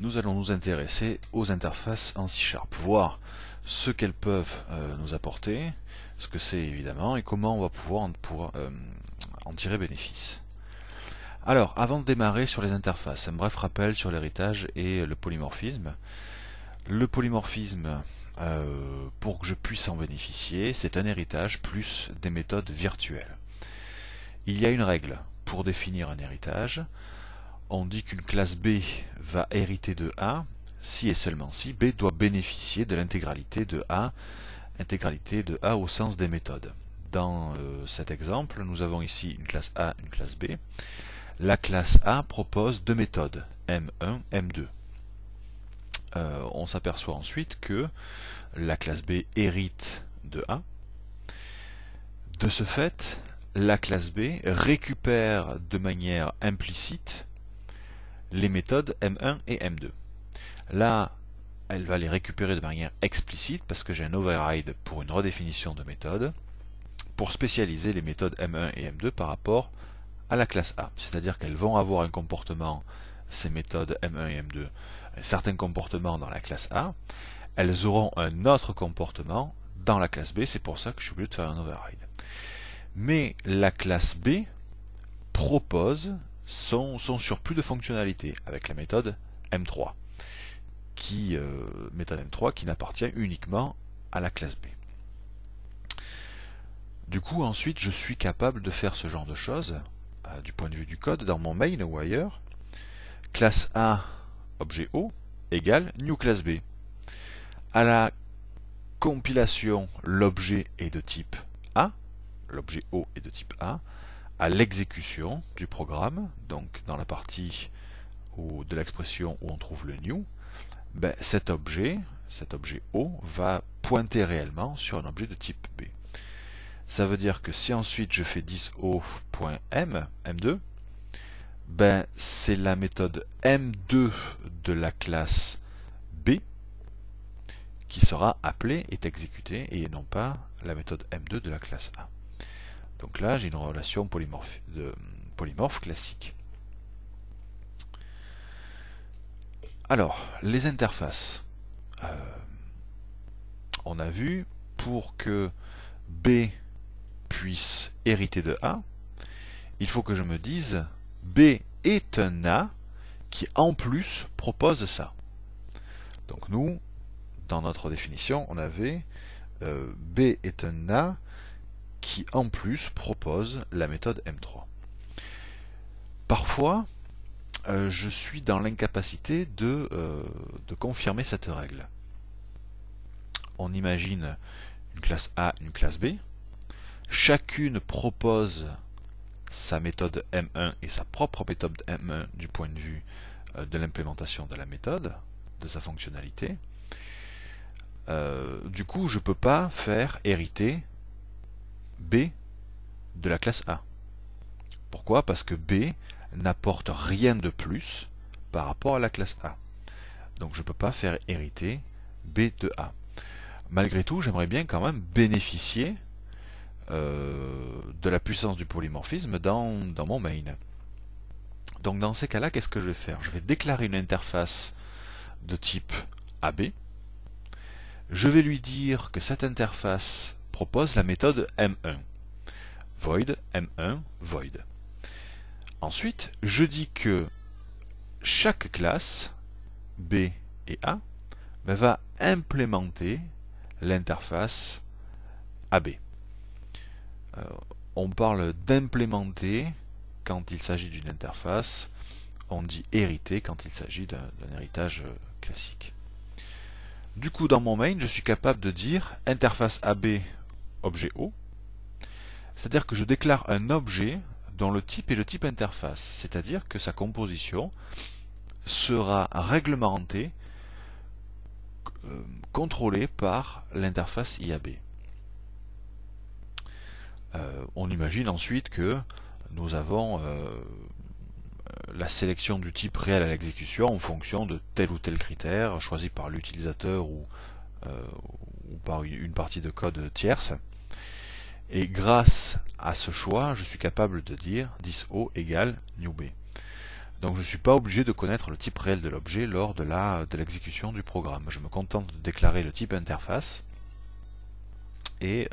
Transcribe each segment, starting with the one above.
nous allons nous intéresser aux interfaces en C#, voir ce qu'elles peuvent nous apporter, ce que c'est évidemment, et comment on va pouvoir en tirer bénéfice. Alors, avant de démarrer sur les interfaces, un bref rappel sur l'héritage et le polymorphisme. Le polymorphisme, pour que je puisse en bénéficier, c'est un héritage plus des méthodes virtuelles. Il y a une règle pour définir un héritage. On dit qu'une classe B va hériter de A si et seulement si B doit bénéficier de l'intégralité de A au sens des méthodes. Dans cet exemple, nous avons ici une classe A, une classe B. La classe A propose deux méthodes, M1, M2. On s'aperçoit ensuite que la classe B hérite de A. De ce fait, la classe B récupère de manière implicite les méthodes M1 et M2. Là, elle va les récupérer de manière explicite parce que j'ai un override pour une redéfinition de méthode pour spécialiser les méthodes M1 et M2 par rapport à la classe A. C'est-à-dire qu'elles vont avoir un comportement, ces méthodes M1 et M2, un certain comportement dans la classe A. Elles auront un autre comportement dans la classe B. C'est pour ça que je suis obligé de faire un override. Mais la classe B propose son surplus de fonctionnalité avec la méthode M3, méthode M3 qui n'appartient uniquement à la classe B. Du coup, ensuite, je suis capable de faire ce genre de choses du point de vue du code dans mon main ou ailleurs. Classe A, objet O, égale new class B. À la compilation, l'objet est de type A, l'objet O est de type A. À l'exécution du programme, donc dans la partie de l'expression où on trouve le new, cet objet O va pointer réellement sur un objet de type B. Ça veut dire que si ensuite je fais 10o.m, M2, c'est la méthode M2 de la classe B qui sera appelée, est exécutée, et non pas la méthode M2 de la classe A. Donc là, j'ai une relation polymorphe classique. Alors, les interfaces. On a vu, pour que B puisse hériter de A, il faut que je me dise B est un A qui en plus propose ça. Donc nous, dans notre définition, on avait B est un A qui en plus propose la méthode M3. Parfois, je suis dans l'incapacité de confirmer cette règle. On imagine une classe A, une classe B. Chacune propose sa méthode M1 et sa propre méthode M1 du point de vue de l'implémentation de la méthode, de sa fonctionnalité. Du coup, je ne peux pas faire hériter B de la classe A. Pourquoi? Parce que B n'apporte rien de plus par rapport à la classe A. Donc je ne peux pas faire hériter B de A. Malgré tout, j'aimerais bien quand même bénéficier de la puissance du polymorphisme dans mon main. Donc dans ces cas-là, qu'est-ce que je vais faire? Je vais déclarer une interface de type AB. Je vais lui dire que cette interface propose la méthode M1. Void M1 void. Ensuite, je dis que chaque classe B et A va implémenter l'interface AB. On parle d'implémenter quand il s'agit d'une interface, on dit hériter quand il s'agit d'un héritage classique. Du coup, dans mon main, je suis capable de dire interface AB objet O, c'est-à-dire que je déclare un objet dont le type est le type interface, c'est-à-dire que sa composition sera réglementée, contrôlée par l'interface IAB. On imagine ensuite que nous avons la sélection du type réel à l'exécution en fonction de tel ou tel critère choisi par l'utilisateur ou par une partie de code tierce. Et grâce à ce choix, je suis capable de dire 10o égale new B. Donc je ne suis pas obligé de connaître le type réel de l'objet lors de l'exécution du programme. Je me contente de déclarer le type interface et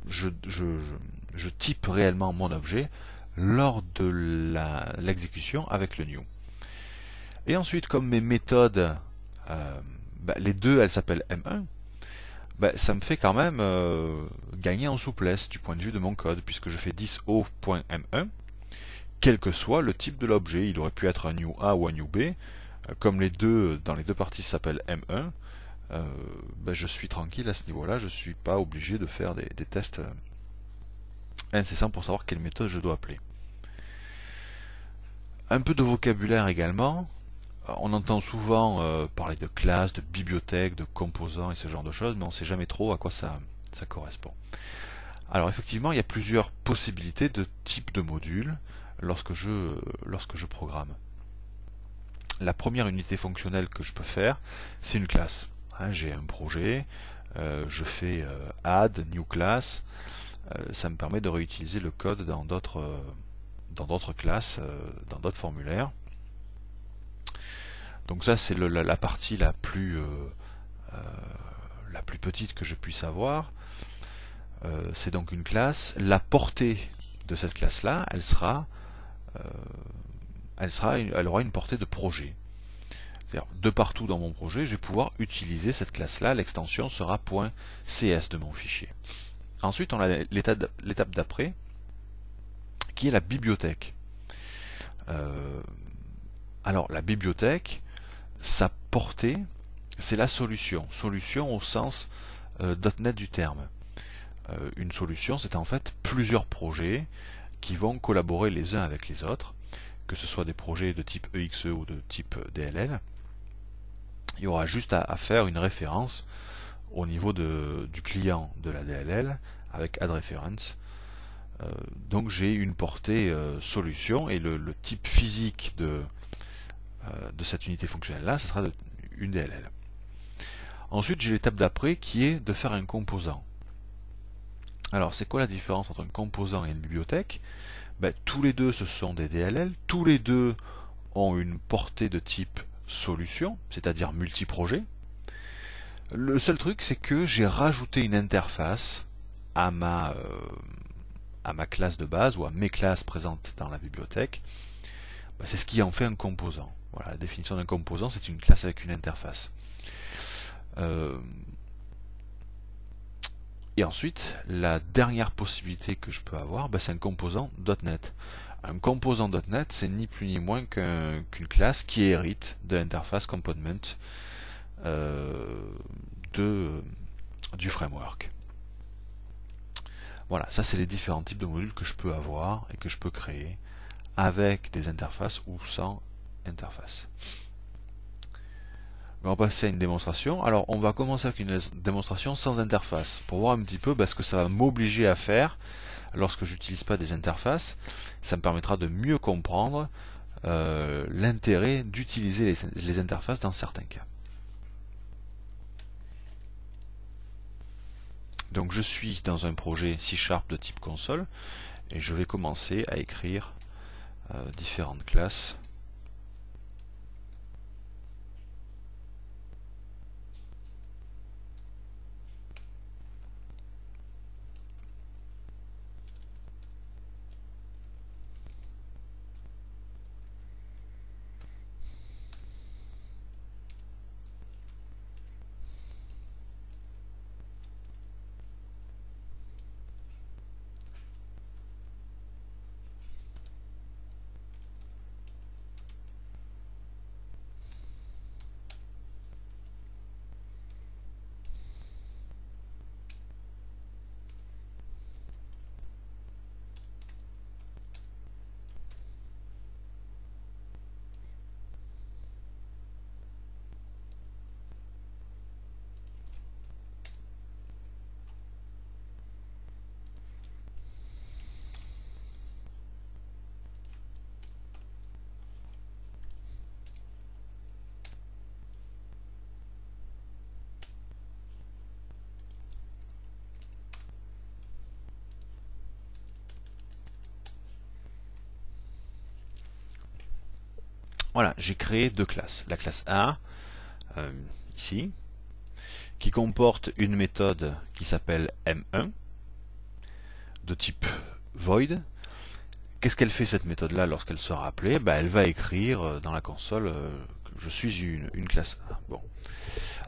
je type réellement mon objet lors de l'exécution avec le new. Et ensuite, comme mes méthodes, les deux, elles s'appellent M1, ça me fait quand même gagner en souplesse du point de vue de mon code, puisque je fais 10o.m1, quel que soit le type de l'objet. Il aurait pu être un new A ou un new B. Comme les deux, dans les deux parties, s'appellent M1, je suis tranquille à ce niveau-là. Je ne suis pas obligé de faire des tests incessants pour savoir quelle méthode je dois appeler. Un peu de vocabulaire également. On entend souvent parler de classes, de bibliothèques, de composants et ce genre de choses, mais on ne sait jamais trop à quoi ça correspond. Alors effectivement, il y a plusieurs possibilités de types de modules lorsque je programme. La première unité fonctionnelle que je peux faire, c'est une classe. J'ai un projet, je fais add, new class, ça me permet de réutiliser le code dans d'autres classes, dans d'autres formulaires. Donc ça c'est la partie la plus petite que je puisse avoir. C'est donc une classe. La portée de cette classe-là, elle aura une portée de projet. C'est-à-dire, de partout dans mon projet, je vais pouvoir utiliser cette classe-là. L'extension sera .cs de mon fichier. Ensuite, on a l'étape d'après, qui est la bibliothèque. Alors, la bibliothèque, sa portée, c'est la solution. Solution au sens .NET du terme. Une solution, c'est en fait plusieurs projets qui vont collaborer les uns avec les autres, que ce soit des projets de type EXE ou de type DLL. Il y aura juste à faire une référence au niveau du client de la DLL avec add_reference. Donc j'ai une portée solution et le type physique de cette unité fonctionnelle là, ce sera une DLL. Ensuite, j'ai l'étape d'après qui est de faire un composant. Alors, c'est quoi la différence entre un composant et une bibliothèque? Tous les deux, ce sont des DLL. Tous les deux ont une portée de type solution, c'est-à-dire multi-projet. Le seul truc, c'est que j'ai rajouté une interface à ma classe de base ou à mes classes présentes dans la bibliothèque. C'est ce qui en fait un composant. Voilà, la définition d'un composant, c'est une classe avec une interface. Et ensuite, la dernière possibilité que je peux avoir, c'est un composant .NET. Un composant .NET, c'est ni plus ni moins qu'une classe qui hérite de l'interface component du framework. Voilà, ça c'est les différents types de modules que je peux avoir et que je peux créer avec des interfaces ou sans interface. On va passer à une démonstration. Alors on va commencer avec une démonstration sans interface pour voir un petit peu ce que ça va m'obliger à faire lorsque j'utilise pas des interfaces. Ça me permettra de mieux comprendre l'intérêt d'utiliser les interfaces dans certains cas. Donc je suis dans un projet C# de type console et je vais commencer à écrire différentes classes. Voilà, j'ai créé deux classes. La classe A, ici, qui comporte une méthode qui s'appelle M1, de type void. Qu'est-ce qu'elle fait cette méthode-là lorsqu'elle sera appelée? Elle va écrire dans la console je suis une classe A. Bon.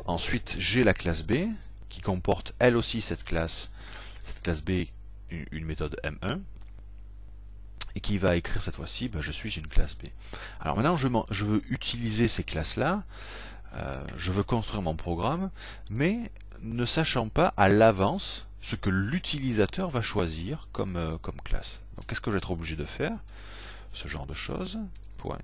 Ensuite, j'ai la classe B qui comporte elle aussi cette classe B, une méthode M1, et qui va écrire cette fois-ci je suis une classe B. Alors maintenant, je veux utiliser ces classes-là, je veux construire mon programme, mais ne sachant pas à l'avance ce que l'utilisateur va choisir comme classe. Donc qu'est-ce que je vais être obligé de faire? Ce genre de choses. Point.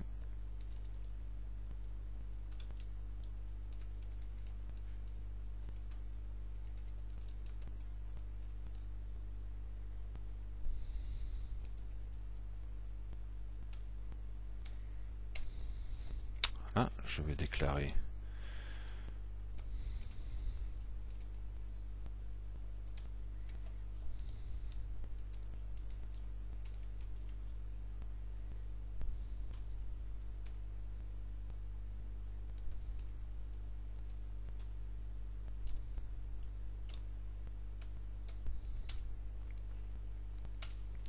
Je vais déclarer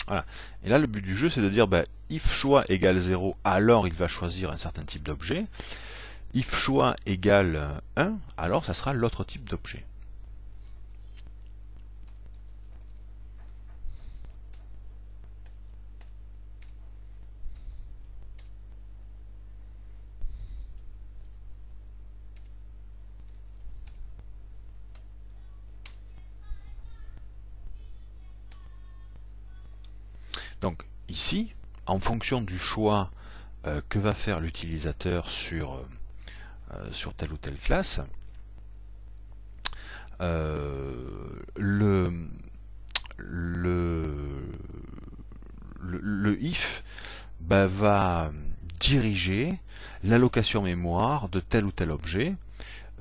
voilà. Et là, le but du jeu, c'est de dire if choix égale 0, alors il va choisir un certain type d'objet. If choix égale 1, alors ça sera l'autre type d'objet. Donc ici, en fonction du choix que va faire l'utilisateur sur telle ou telle classe, le if va diriger l'allocation mémoire de tel ou tel objet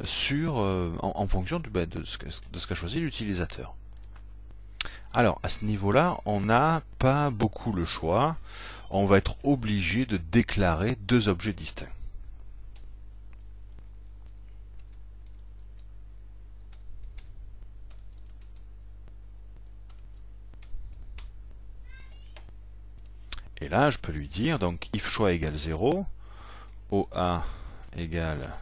en fonction de ce qu'a choisi l'utilisateur. Alors, à ce niveau-là, on n'a pas beaucoup le choix. On va être obligé de déclarer deux objets distincts. Et là, je peux lui dire, donc, if choix égale 0, OA égale,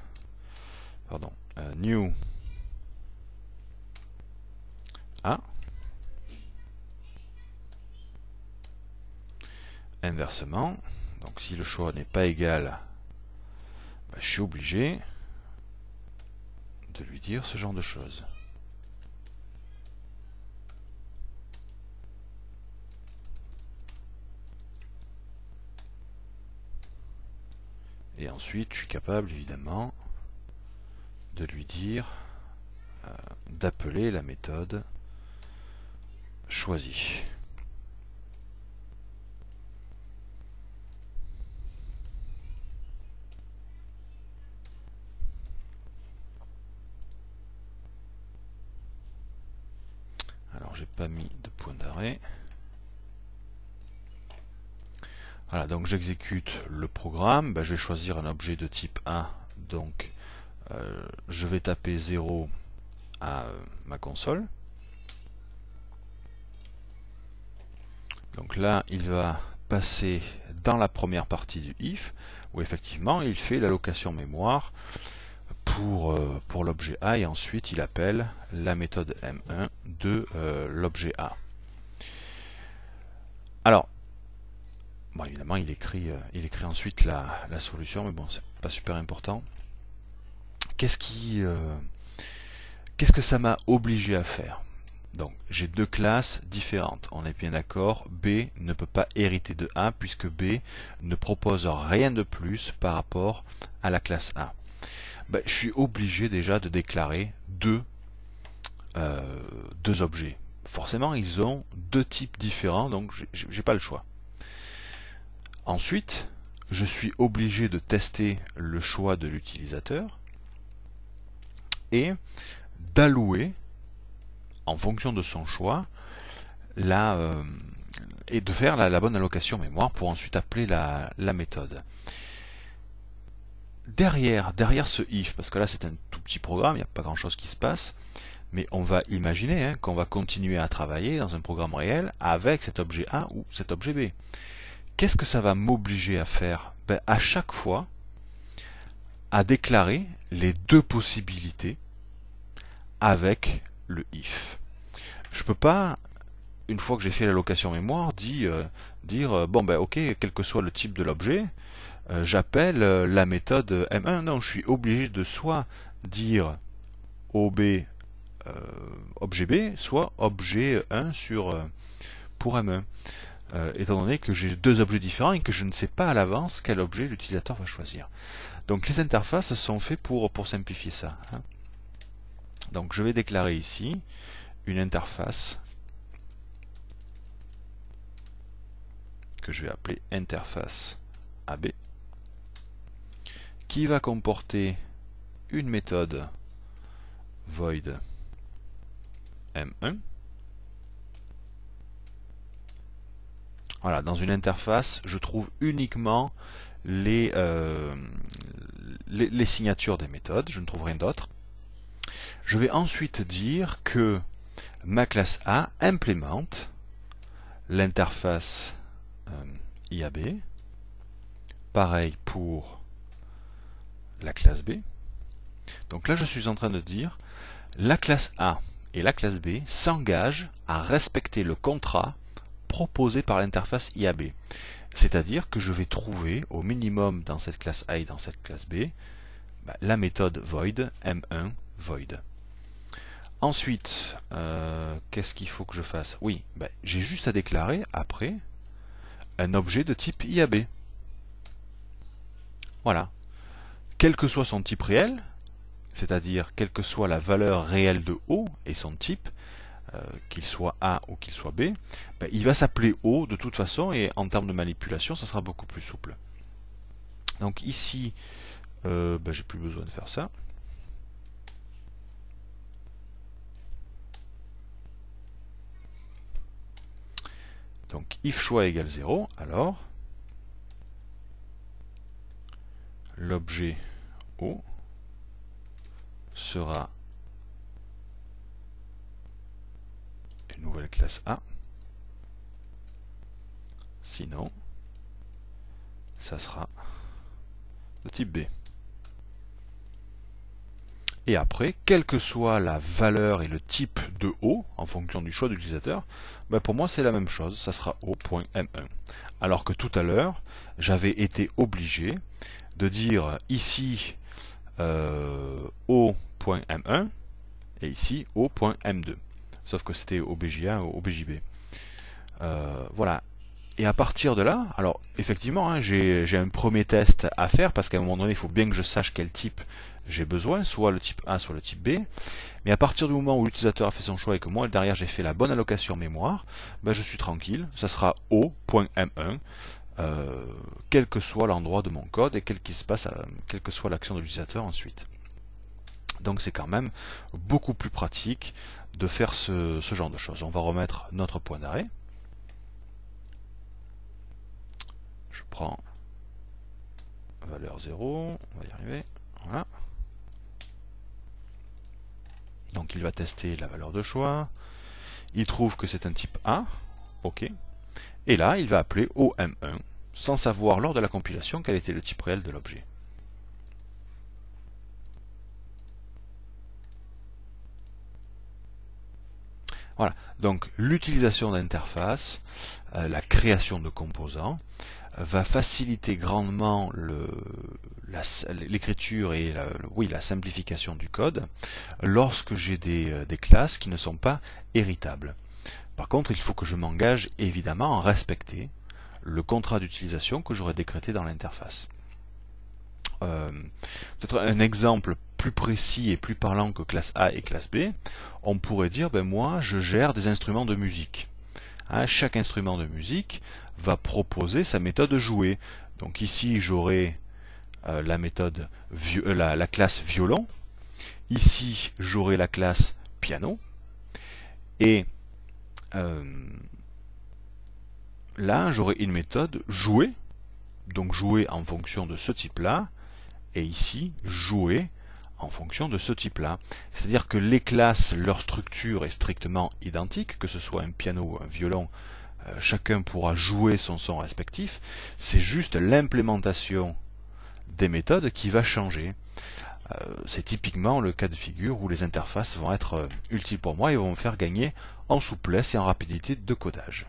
new A. Inversement, donc si le choix n'est pas égal, je suis obligé de lui dire ce genre de choses. Et ensuite, je suis capable évidemment de lui dire d'appeler la méthode choisie. Alors, j'ai pas mis de point d'arrêt. Voilà, donc j'exécute le programme, je vais choisir un objet de type A, donc je vais taper 0 à ma console. Donc là, il va passer dans la première partie du if, où effectivement il fait l'allocation mémoire pour l'objet A, et ensuite il appelle la méthode M1 de l'objet A. Alors, bon, évidemment, il écrit ensuite la solution, mais bon, c'est pas super important. Qu'est-ce que ça m'a obligé à faire? Donc, j'ai deux classes différentes. On est bien d'accord, B ne peut pas hériter de A, puisque B ne propose rien de plus par rapport à la classe A. Je suis obligé déjà de déclarer deux objets. Forcément, ils ont deux types différents, donc j'ai pas le choix. Ensuite, je suis obligé de tester le choix de l'utilisateur et d'allouer, en fonction de son choix, et de faire la bonne allocation mémoire pour ensuite appeler la méthode. derrière ce if, parce que là c'est un tout petit programme, il n'y a pas grand chose qui se passe, mais on va imaginer qu'on va continuer à travailler dans un programme réel avec cet objet A ou cet objet B. Qu'est-ce que ça va m'obliger à faire? À chaque fois, à déclarer les deux possibilités avec le if. Je peux pas, une fois que j'ai fait l'allocation mémoire, dire bon ok, quel que soit le type de l'objet, j'appelle la méthode M1. Non, je suis obligé de soit dire OB objet B, soit objet 1 pour M1. Étant donné que j'ai deux objets différents et que je ne sais pas à l'avance quel objet l'utilisateur va choisir. Donc les interfaces sont faites pour simplifier ça. Donc je vais déclarer ici une interface que je vais appeler interface AB, qui va comporter une méthode void M1. Voilà, dans une interface, je trouve uniquement les signatures des méthodes, je ne trouve rien d'autre. Je vais ensuite dire que ma classe A implémente l'interface IAB. Pareil pour la classe B. Donc là, je suis en train de dire la classe A et la classe B s'engagent à respecter le contrat proposé par l'interface IAB. C'est-à-dire que je vais trouver au minimum dans cette classe A et dans cette classe B la méthode void M1 void. Ensuite, qu'est-ce qu'il faut que je fasse? Oui, j'ai juste à déclarer après un objet de type IAB. Voilà. Quel que soit son type réel, c'est-à-dire quelle que soit la valeur réelle de O et son type, qu'il soit A ou qu'il soit B, il va s'appeler O de toute façon, et en termes de manipulation, ça sera beaucoup plus souple. Donc ici, j'ai plus besoin de faire ça. Donc if choix égale 0, alors l'objet O sera une nouvelle classe A. Sinon, ça sera de type B. Et après, quelle que soit la valeur et le type de O, en fonction du choix de l'utilisateur, pour moi c'est la même chose, ça sera O.M1. Alors que tout à l'heure, j'avais été obligé de dire ici O.M1 et ici O.M2. Sauf que c'était OBJ1 ou OBJB. Voilà. Et à partir de là, alors effectivement, j'ai un premier test à faire parce qu'à un moment donné, il faut bien que je sache quel type j'ai besoin, soit le type A, soit le type B. Mais à partir du moment où l'utilisateur a fait son choix et que moi, derrière, j'ai fait la bonne allocation mémoire, je suis tranquille. Ça sera O.M1, quel que soit l'endroit de mon code et quelle que soit l'action de l'utilisateur ensuite. Donc c'est quand même beaucoup plus pratique de faire ce genre de choses. On va remettre notre point d'arrêt. Je prends valeur 0, on va y arriver. Voilà. Donc il va tester la valeur de choix. Il trouve que c'est un type A. OK. Et là, il va appeler OM1 sans savoir lors de la compilation quel était le type réel de l'objet. Voilà, donc l'utilisation d'interface, la création de composants, va faciliter grandement l'écriture et la simplification du code lorsque j'ai des classes qui ne sont pas héritables. Par contre, il faut que je m'engage évidemment à respecter le contrat d'utilisation que j'aurais décrété dans l'interface. Peut-être un exemple plus précis et plus parlant que classe A et classe B, on pourrait dire, moi je gère des instruments de musique. Chaque instrument de musique va proposer sa méthode jouer. Donc ici j'aurai la méthode la classe violon, ici j'aurai la classe piano, et là j'aurai une méthode jouer, donc jouer en fonction de ce type-là, et ici jouer en fonction de ce type-là. C'est-à-dire que les classes, leur structure est strictement identique, que ce soit un piano ou un violon, chacun pourra jouer son son respectif, c'est juste l'implémentation des méthodes qui va changer. C'est typiquement le cas de figure où les interfaces vont être utiles pour moi et vont me faire gagner en souplesse et en rapidité de codage.